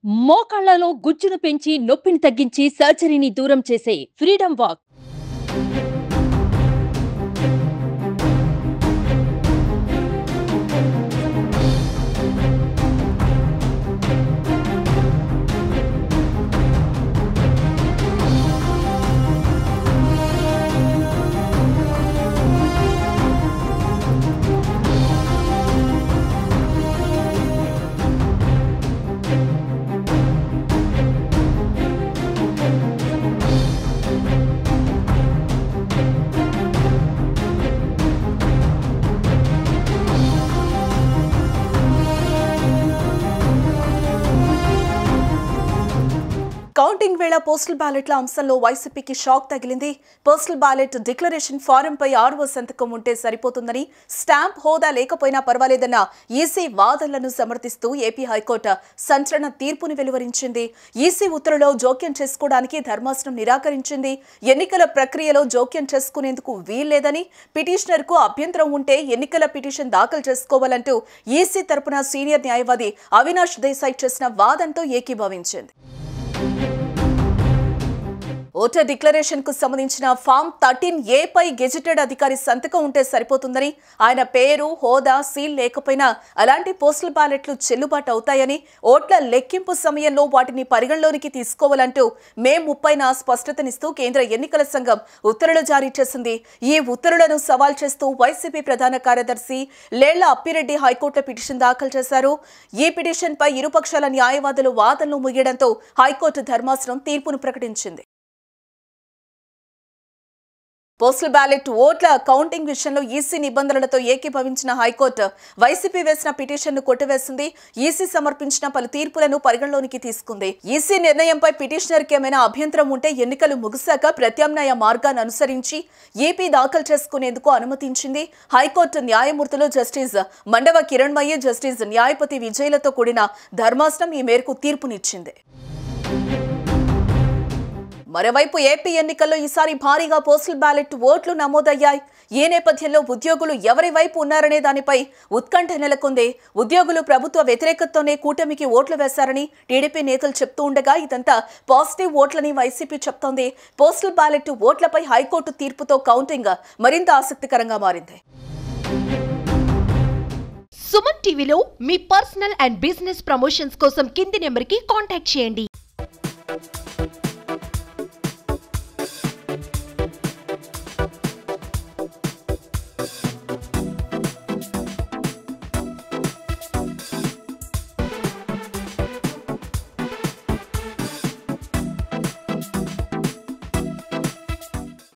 మోకాళ్లలో గుజ్జును పెంచి నొప్పిని తగ్గించి సర్జరీని దూరం చేసే ఫ్రీడమ్ వాక్. కౌంటింగ్ వేళ పోస్టల్ బ్యాలెట్ల అంశంలో వైసీపీకి షాక్ తగిలింది. పోస్టల్ బ్యాలెట్ డిక్లరేషన్ ఫారంపై 6వ సంతకం ఉంటే సరిపోతుందని, స్టాంప్ హోదా లేకపోయినా పర్వాలేదన్న ఈసీ వాదనలను సమర్థిస్తూ ఏపీ హైకోర్టు సంచలన తీర్పును వెలువరించింది. ఈసీ ఉత్తర్వులో జోక్యం చేసుకోవడానికి ధర్మాసనం నిరాకరించింది. ఎన్నికల ప్రక్రియలో జోక్యం చేసుకునేందుకు వీల్లేదని, పిటిషనర్కు అభ్యంతరం ఉంటే ఎన్నికల పిటిషన్ దాఖలు చేసుకోవాలంటూ ఈసీ తరపున సీనియర్ న్యాయవాది అవినాష్ దేశాయ్ చేసిన వాదనతో ఏకీభవించింది. ఓటర్ డిక్లరేషన్ కు సంబంధించిన ఫామ్ 13A పై గెజిటెడ్ అధికారి సంతకం ఉంటే సరిపోతుందని, ఆయన పేరు, హోదా, సీల్ లేకపోయినా అలాంటి పోస్టల్ బ్యాలెట్లు చెల్లుబాటు అవుతాయని, ఓట్ల లెక్కింపు సమయంలో వాటిని పరిగణలోనికి తీసుకోవాలంటూ మే 30న స్పష్టతనిస్తూ కేంద్ర ఎన్నికల సంఘం ఉత్తర్వులు జారీ చేసింది. ఈ ఉత్తర్వులను సవాల్ చేస్తూ వైసీపీ ప్రధాన కార్యదర్శి లేళ్ల అప్పిరెడ్డి హైకోర్టులో పిటిషన్ దాఖలు చేశారు. ఈ పిటిషన్పై ఇరుపక్షాల న్యాయవాదులు వాదనలు ముగియడంతో హైకోర్టు ధర్మాసనం తీర్పును ప్రకటించింది. పోస్టల్ బ్యాలెట్ ఓట్ల కౌంటింగ్ విషయంలో ఈసీ నిబంధనలతో ఏకీభవించిన హైకోర్టు వైసీపీ వేసిన పిటిషన్ను కొట్టివేసింది. ఈసీ సమర్పించిన పలు తీర్పులను పరిగణలోనికి తీసుకుంది. ఈసీ నిర్ణయంపై పిటిషనర్కి ఏమైనా అభ్యంతరం ఉంటే ఎన్నికలు ముగిశాక ప్రత్యామ్నాయ మార్గాన్ని అనుసరించి ఏపీ దాఖలు చేసుకునేందుకు అనుమతించింది. హైకోర్టు న్యాయమూర్తులు జస్టిస్ మండవ కిరణ్మయి, జస్టిస్ న్యాయపతి విజయ్లతో కూడిన ధర్మాసనం ఈ మేరకు తీర్పునిచ్చింది. మరోవైపు ఏపీ ఎన్నికల్లో ఈసారి భారీగా పోస్టల్ బ్యాలెట్ ఓట్లు నమోదయ్యాయి. ఈ నేపథ్యంలో ఉద్యోగులు ఎవరి వైపు ఉన్నారనే దానిపై ఉత్కంఠ నెలకొంది. ఉద్యోగులు ప్రభుత్వ వ్యతిరేకతతోనే కూటమికి ఓట్లు వేశారని టీడీపీ నేతలు చెప్తూ ఉండగా, ఇదంతా పాజిటివ్ ఓట్లని వైసీపీ చెప్తోంది. పోస్టల్ బ్యాలెట్ ఓట్లపై హైకోర్టు తీర్పుతో కౌంటింగ్ మరింత ఆసక్తికరంగా మారింది. సుమన్ టీవీలో మీ పర్సనల్ అండ్ బిజినెస్ ప్రమోషన్స్ కోసం కింది నెంబర్కి కాంటాక్ట్ చేయండి.